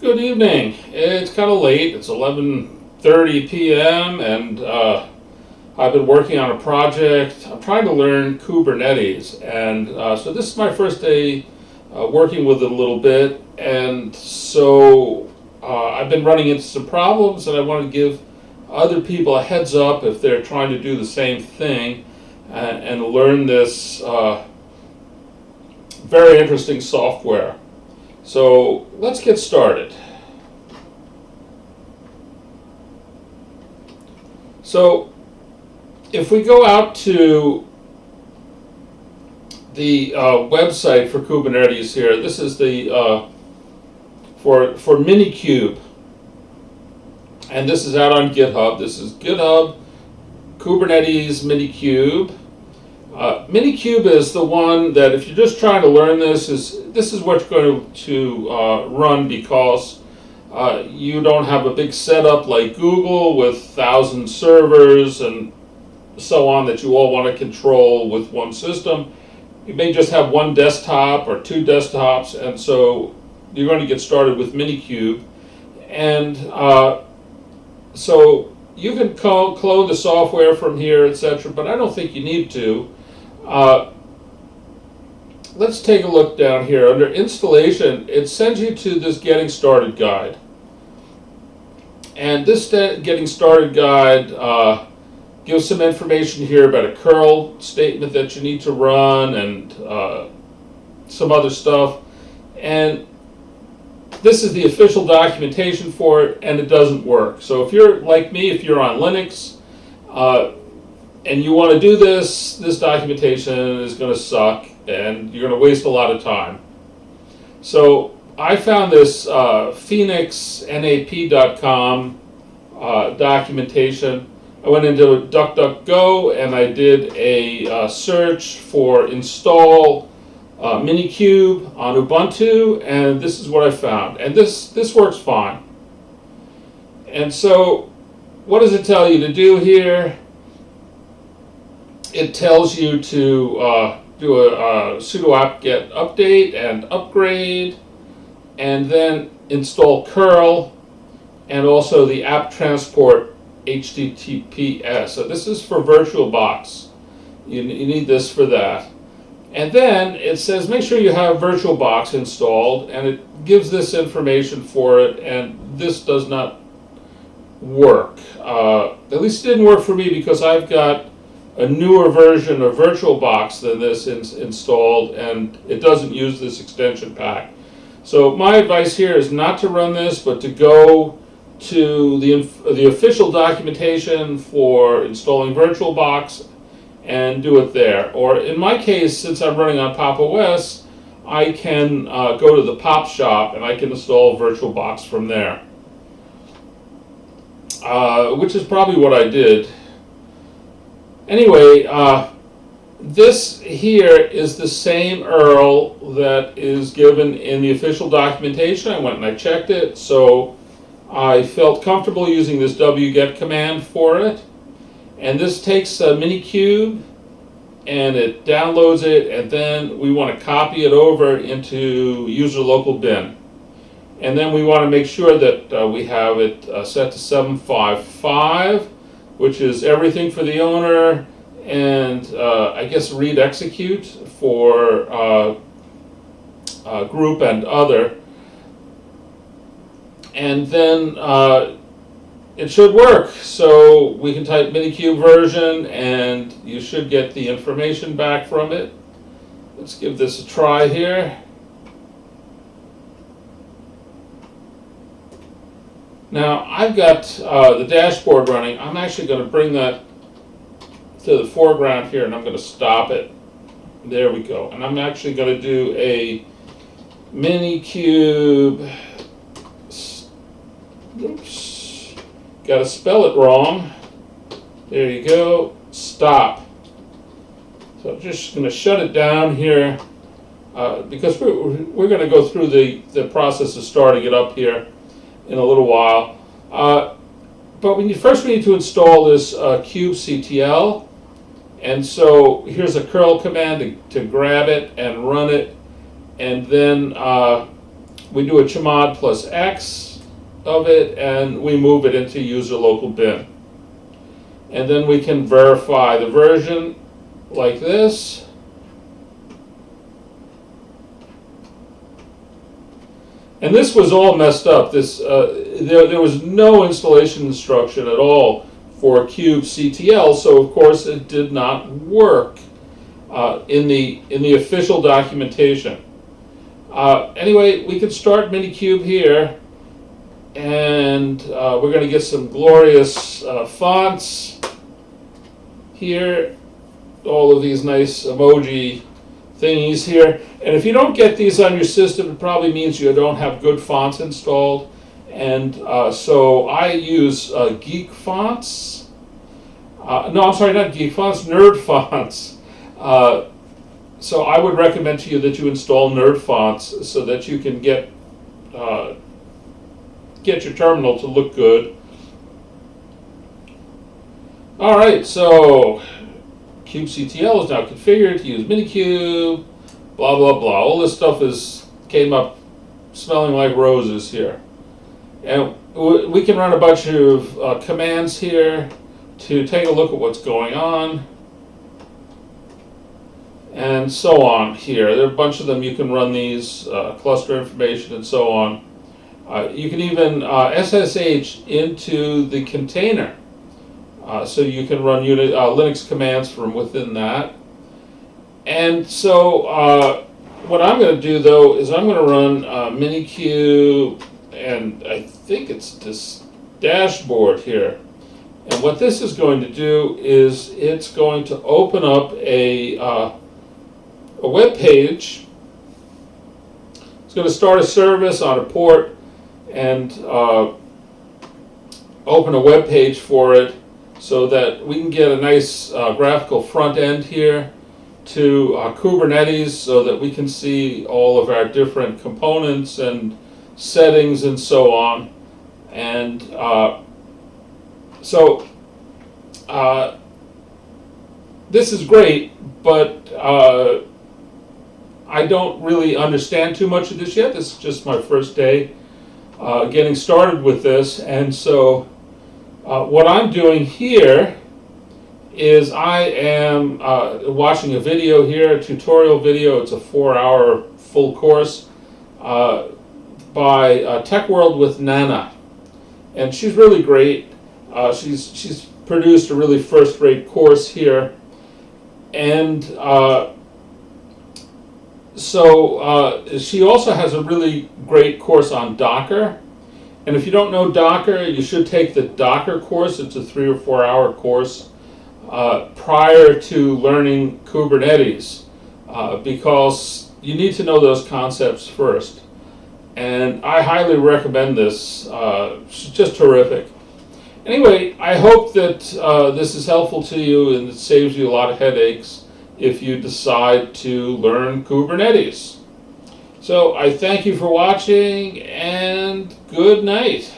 Good evening. It's kind of late. It's 11:30 p.m. and I've been working on a project. I'm trying to learn Kubernetes, and so this is my first day working with it a little bit, and so I've been running into some problems, and I want to give other people a heads up if they're trying to do the same thing and learn this very interesting software. So let's get started. So if we go out to the website for Kubernetes here, this is the for minicube, and this is out on GitHub. This is GitHub Kubernetes minicube. Minicube is the one that if you're just trying to learn this is what you're going to run, because you don't have a big setup like Google with 1,000 servers and so on that you all want to control with one system. You may just have one desktop or two desktops, and so you're going to get started with minicube. And so you can clone the software from here, etc., but I don't think you need to. Let's take a look down here. Under installation, it sends you to this getting started guide. And this getting started guide gives some information here about a curl statement that you need to run and some other stuff. And this is the official documentation for it, and it doesn't work. So if you're like me, if you're on Linux, and you want to do this documentation is going to suck, and you're going to waste a lot of time. So I found this phoenixnap.com documentation. I went into DuckDuckGo and I did a search for install minicube on Ubuntu, and this is what I found. And this works fine. And so what does it tell you to do here? It tells you to do a sudo apt-get update and upgrade, and then install curl, and also the apt transport HTTPS. So this is for VirtualBox. You need this for that. And then it says make sure you have VirtualBox installed, and it gives this information for it, and this does not work. At least it didn't work for me, because I've got a newer version of VirtualBox than this installed, and it doesn't use this extension pack. So my advice here is not to run this, but to go to the official documentation for installing VirtualBox and do it there. Or in my case, since I'm running on Pop! OS, I can go to the Pop! Shop and I can install VirtualBox from there, which is probably what I did. Anyway, this here is the same URL that is given in the official documentation. I went and I checked it, so I felt comfortable using this wget command for it. And this takes a minicube and it downloads it, and then we want to copy it over into user local bin. And then we want to make sure that we have it set to 755, which is everything for the owner, and I guess read execute for group and other. And then it should work. So we can type minicube version, and you should get the information back from it. Let's give this a try here. Now I've got the dashboard running. I'm actually going to bring that to the foreground here, and I'm going to stop it. There we go. And I'm actually going to do a minicube. Oops. Got to spell it wrong. There you go. Stop. So I'm just going to shut it down here because we're going to go through the process of starting it up here in a little while. But first we need to install this kubectl. And so here's a curl command to grab it and run it. And then we do a chmod plus X of it, and we move it into user local bin. And then we can verify the version like this. And this was all messed up. There was no installation instruction at all for kubectl, so of course it did not work in the official documentation. Anyway, we can start minikube here, and we're going to get some glorious fonts here. All of these nice emoji thingies here. And if you don't get these on your system, it probably means you don't have good fonts installed. And so I use Geek fonts. No, I'm sorry, not Geek fonts, Nerd fonts. So I would recommend to you that you install Nerd fonts so that you can get your terminal to look good. All right, so kubectl is now configured to use minikube, blah, blah, blah. All this stuff came up smelling like roses here. And we can run a bunch of commands here to take a look at what's going on, and so on here. There are a bunch of them. You can run these, cluster information and so on. You can even SSH into the container. So you can run Linux commands from within that. And so what I'm going to do, though, is I'm going to run minikube, and I think it's this dashboard here. And what this is going to do is it's going to open up a web page. It's going to start a service on a port and open a web page for it, so that we can get a nice graphical front end here to Kubernetes, so that we can see all of our different components and settings and so on. And so this is great, but I don't really understand too much of this yet. This is just my first day getting started with this, and so what I'm doing here is I am watching a video here, a tutorial video. It's a 4-hour full course by Tech World with Nana, and she's really great. She's produced a really first-rate course here, and so she also has a really great course on Docker. And if you don't know Docker, you should take the Docker course. It's a 3 or 4 hour course prior to learning Kubernetes, because you need to know those concepts first. And I highly recommend this. It's just terrific. Anyway, I hope that this is helpful to you and it saves you a lot of headaches if you decide to learn Kubernetes. So I thank you for watching, and good night.